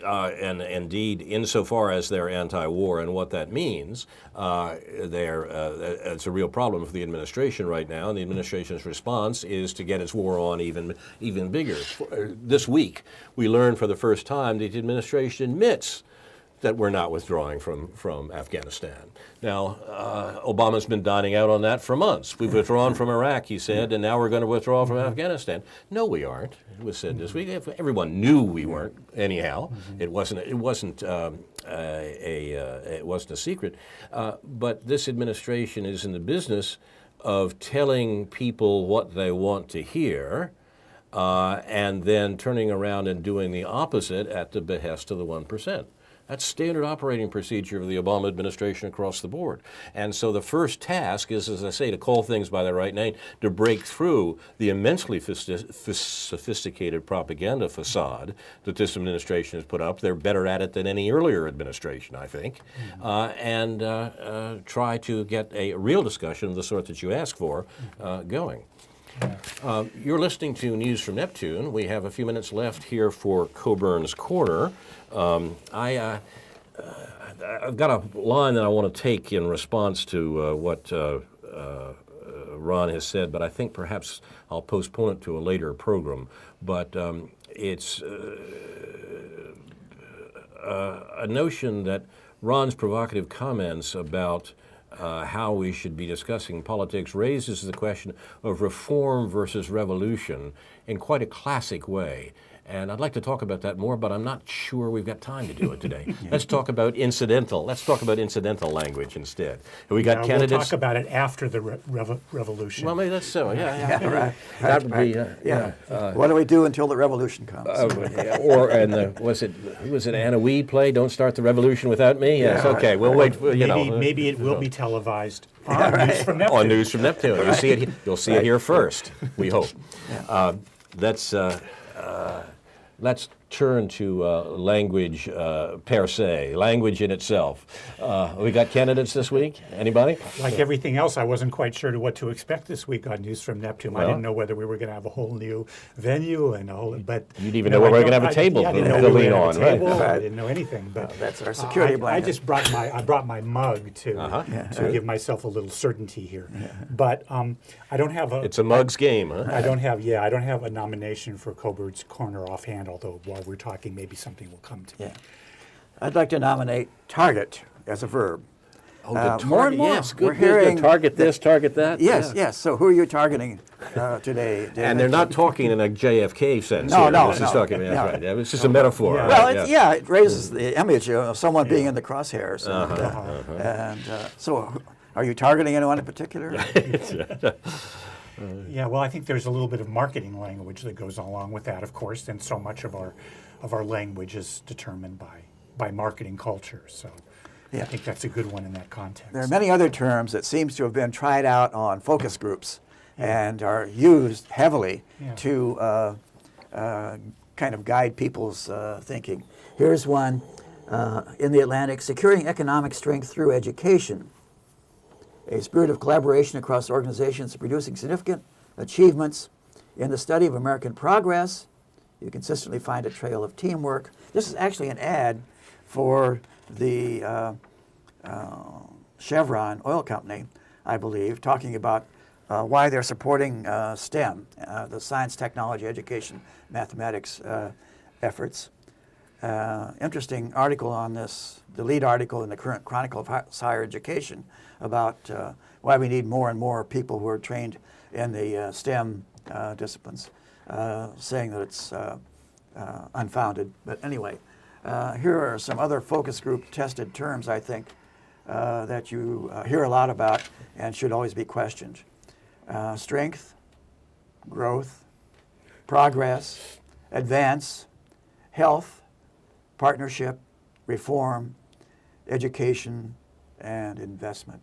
and indeed, insofar as they're anti-war and what that means, it's a real problem for the administration right now. And the administration's response is to get its war on even bigger. This week, we learned for the first time that the administration admits that we're not withdrawing from Afghanistan. Now, Obama's been dining out on that for months. We've withdrawn from Iraq, he said, and now we're going to withdraw from Afghanistan. No, we aren't. It was said this week. Everyone knew we weren't. Anyhow, it wasn't a secret. But this administration is in the business of telling people what they want to hear, and then turning around and doing the opposite at the behest of the 1%. That's standard operating procedure of the Obama administration across the board. And so the first task is, as I say, to call things by their right name, to break through the immensely sophisticated propaganda facade that this administration has put up. They're better at it than any earlier administration, I think, and try to get a real discussion of the sort that you ask for going. You're listening to News from Neptune. We have a few minutes left here for Coburn's Corner. I've got a line that I want to take in response to what Ron has said, but I think perhaps I'll postpone it to a later program. But it's a notion that Ron's provocative comments about how we should be discussing politics raises the question of reform versus revolution in quite a classic way. And I'd like to talk about that more, but I'm not sure we've got time to do it today. Let's talk about incidental. Let's talk about incidental language instead. We got candidates. We'll talk about it after the revolution. Well, maybe that's so. Yeah. Right. That would be. What do we do until the revolution comes? Or was it Anna Wee play? Don't start the revolution without me. Yes. Okay. We'll wait. For, maybe it will be televised on News from Neptune. On News from Neptune. You'll see it. You'll see it here first. We hope. Let's turn to language per se, language in itself. We got candidates this week? Anybody? Like everything else, I wasn't quite sure what to expect this week on News from Neptune. I didn't know whether we were going to have a whole new venue and all. But you didn't even know we were going to have a table to lean on, right? I didn't know anything. But that's our security blanket. I just brought my mug to give myself a little certainty here. Yeah. But I don't have a. It's a mug's game, huh? I don't have a nomination for Coburn's Corner offhand. Although while we're talking, maybe something will come to me. I'd like to nominate target as a verb. Oh, the target. More and more. Yes, good. We're hearing target this, target that. Yes. So who are you targeting today? David? And they're not talking in a JFK sense. No. This is talking. That's right. It's just a metaphor. Yeah. Right? Well, it raises the image of someone being in the crosshairs. So, are you targeting anyone in particular? Yeah, well, I think there's a little bit of marketing language that goes along with that, of course, and so much of our language is determined by marketing culture. So I think that's a good one in that context. There are many other terms that seems to have been tried out on focus groups and are used heavily to kind of guide people's thinking. Here's one in the Atlantic: securing economic strength through education. A spirit of collaboration across organizations producing significant achievements in the study of American progress. You consistently find a trail of teamwork. This is actually an ad for the Chevron oil company, I believe, talking about why they're supporting STEM, the science, technology, education, mathematics efforts. Interesting article on this, the lead article in the current Chronicle of Higher Education, about why we need more and more people who are trained in the STEM disciplines, saying that it's unfounded. But anyway, here are some other focus group tested terms, I think, that you hear a lot about and should always be questioned. Strength, growth, progress, advance, health, partnership, reform, education, and investment.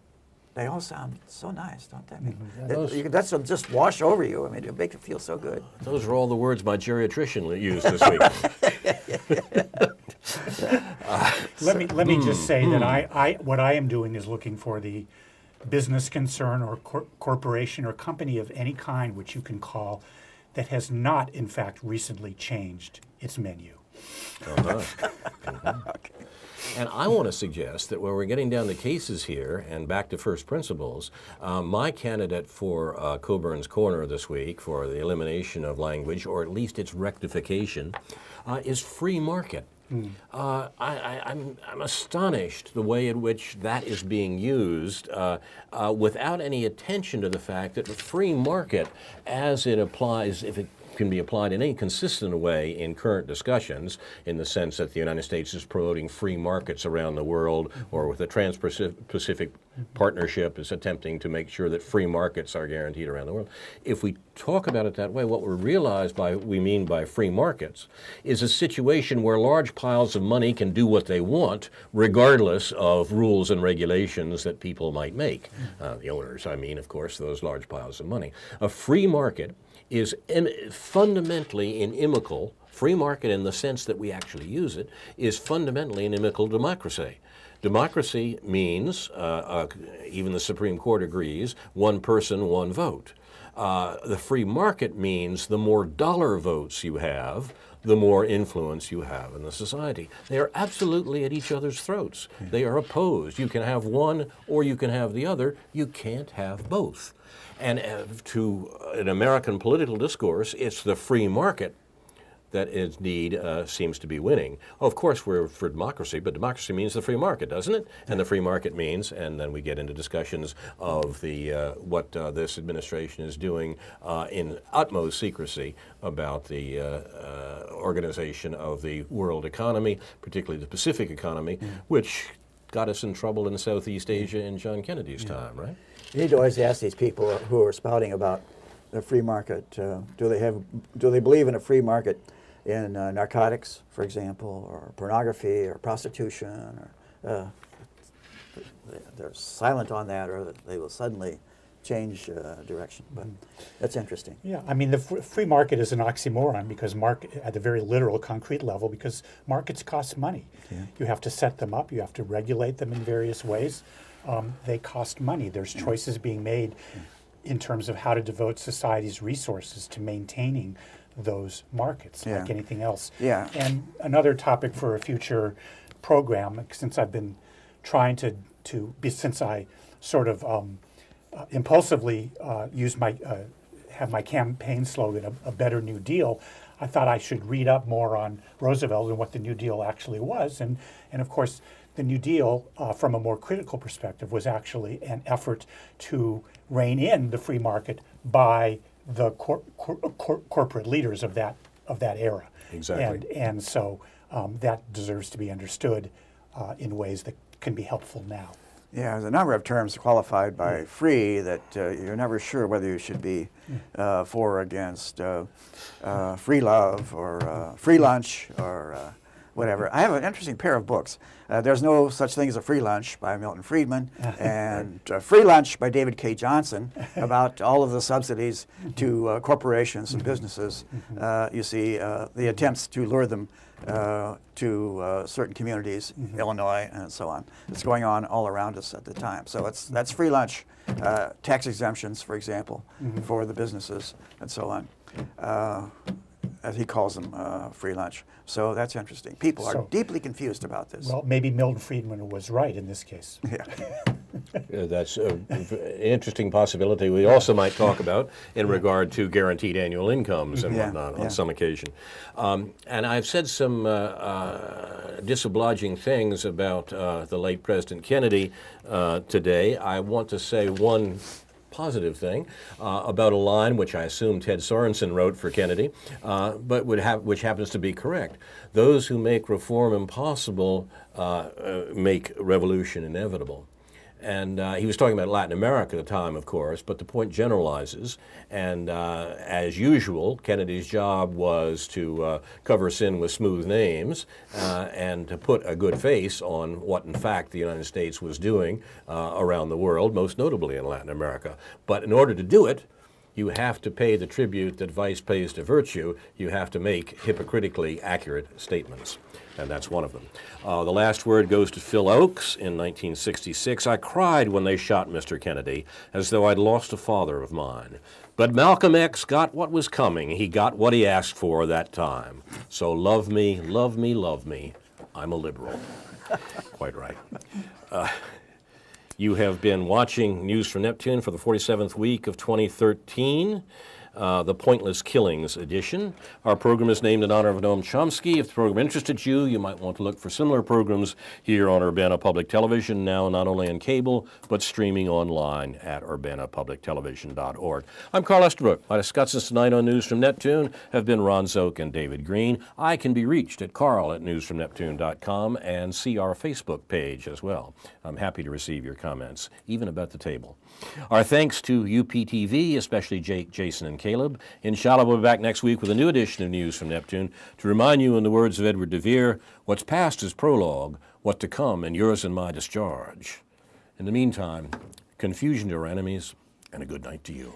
They all sound so nice, don't they? I mean, that's just wash over you. I mean, it makes you feel so good. Those are all the words my geriatrician used this week. Let me just say that what I am doing is looking for the business concern or corporation or company of any kind which you can call that has not, in fact, recently changed its menu. And I want to suggest that when we're getting down to cases here and back to first principles, my candidate for Coburn's Corner this week for the elimination of language, or at least its rectification, is free market. I'm astonished the way in which that is being used without any attention to the fact that the free market, as it applies, if it can be applied in any consistent way in current discussions, in the sense that the United States is promoting free markets around the world, or with the Trans-Pacific Partnership is attempting to make sure that free markets are guaranteed around the world. If we talk about it that way, what we mean by free markets is a situation where large piles of money can do what they want, regardless of rules and regulations that people might make. The owners, I mean, of course, those large piles of money. A free market is fundamentally inimical. Free market, in the sense that we actually use it, is fundamentally inimical to democracy. Democracy means, even the Supreme Court agrees, one person, one vote. The free market means the more dollar votes you have, the more influence you have in the society. They are absolutely at each other's throats. They are opposed. You can have one or you can have the other. You can't have both. And to an American political discourse, it's the free market that indeed seems to be winning. Of course, we're for democracy, but democracy means the free market, doesn't it? And the free market means, and then we get into discussions of what this administration is doing in utmost secrecy about the organization of the world economy, particularly the Pacific economy, which got us in trouble in Southeast Asia in John Kennedy's time, right? You need to always ask these people who are spouting about the free market, do they believe in a free market in narcotics, for example, or pornography, or prostitution, or they're silent on that, or they will suddenly change direction. But that's interesting. Yeah, I mean, the free market is an oxymoron, because at the very literal, concrete level, because markets cost money. Yeah. You have to set them up, you have to regulate them in various ways. They cost money. There's choices being made in terms of how to devote society's resources to maintaining those markets, like anything else. Yeah. And another topic for a future program, since I've been trying since I sort of impulsively have my campaign slogan, a better New Deal, I thought I should read up more on Roosevelt and what the New Deal actually was. And of course, the New Deal, from a more critical perspective, was actually an effort to rein in the free market by the corporate leaders of that era. Exactly. And so that deserves to be understood in ways that can be helpful now. Yeah, there's a number of terms qualified by free that you're never sure whether you should be for or against. Free love, or free lunch, or whatever. I have an interesting pair of books. There's No Such Thing as a Free Lunch by Milton Friedman, and Free Lunch by David K. Johnson, about all of the subsidies to corporations and businesses. You see the attempts to lure them to certain communities, Illinois and so on. It's going on all around us at the time. So that's free lunch, tax exemptions, for example, for the businesses and so on. As he calls them, free lunch. So that's interesting. People are deeply confused about this. Well, maybe Milton Friedman was right in this case. Yeah. That's an interesting possibility we also might talk about in regard to guaranteed annual incomes and whatnot on some occasion. And I've said some disobliging things about the late President Kennedy today. I want to say one positive thing about a line which I assume Ted Sorensen wrote for Kennedy, but which happens to be correct. Those who make reform impossible make revolution inevitable. And he was talking about Latin America at the time, of course, but the point generalizes. And as usual, Kennedy's job was to cover sin with smooth names and to put a good face on what, in fact, the United States was doing around the world, most notably in Latin America. But in order to do it, you have to pay the tribute that vice pays to virtue. You have to make hypocritically accurate statements. And that's one of them. The last word goes to Phil Oakes in 1966. I cried when they shot Mr. Kennedy as though I'd lost a father of mine. But Malcolm X got what was coming. He got what he asked for that time. So love me, love me, love me. I'm a liberal. Quite right. You have been watching News from Neptune for the 47th week of 2013. The Pointless Killings edition. Our program is named in honor of Noam Chomsky. If the program interested you, you might want to look for similar programs here on Urbana Public Television, now not only on cable, but streaming online at urbanapublictelevision.org. I'm Carl Estabrook. My discussants tonight on News from Neptune have been Ron Szoke and David Green. I can be reached at carl@newsfromneptune.com and see our Facebook page as well. I'm happy to receive your comments, even about the table. Our thanks to UPTV, especially Jake, Jason, and Caleb. Inshallah, we'll be back next week with a new edition of News from Neptune to remind you, in the words of Edward de Vere, what's past is prologue, what's to come and yours and my discharge. In the meantime, confusion to our enemies, and a good night to you.